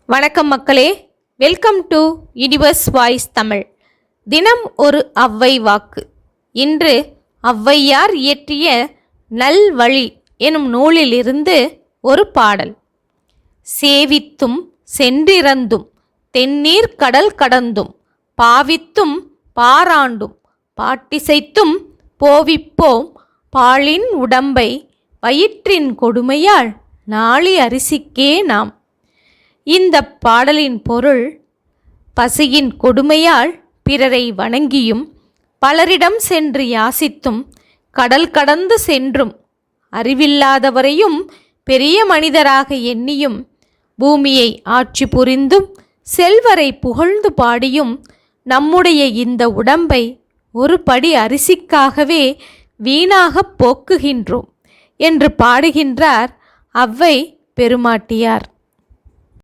வணக்கம் மக்களே, welcome to universe voice Tamil. தினம் ஒரு அவ்வை வாக்கு. இன்று ஔவையார் இயற்றிய நல்வழி எனும் நூலிலிருந்து ஒரு பாடல். சேவித்தும் சென்றிறந்தும் தென்னீர் கடல் கடந்தும் பாவித்தும் பாராண்டும் பாட்டிசைத்தும் போவிப்போம் பாலின் உடம்பை வயிற்றின் கொடுமையால் நாளி அரிசிக்கே நாம். இந்த பாடலின் பொருள், பசியின் கொடுமையால் பிறரை வணங்கியும் பலரிடம் சென்று யாசித்தும் கடல் கடந்து சென்றும் அறிவில்லாதவரையும் பெரிய மனிதராக எண்ணியும் பூமியை ஆட்சி புரிந்தும் செல்வரை புகழ்ந்து பாடியும் நம்முடைய இந்த உடம்பை ஒரு படி அரிசிக்காகவே வீணாக போக்குகின்றோம் என்று பாடுகின்றார் ஔவை பெருமாட்டியார்.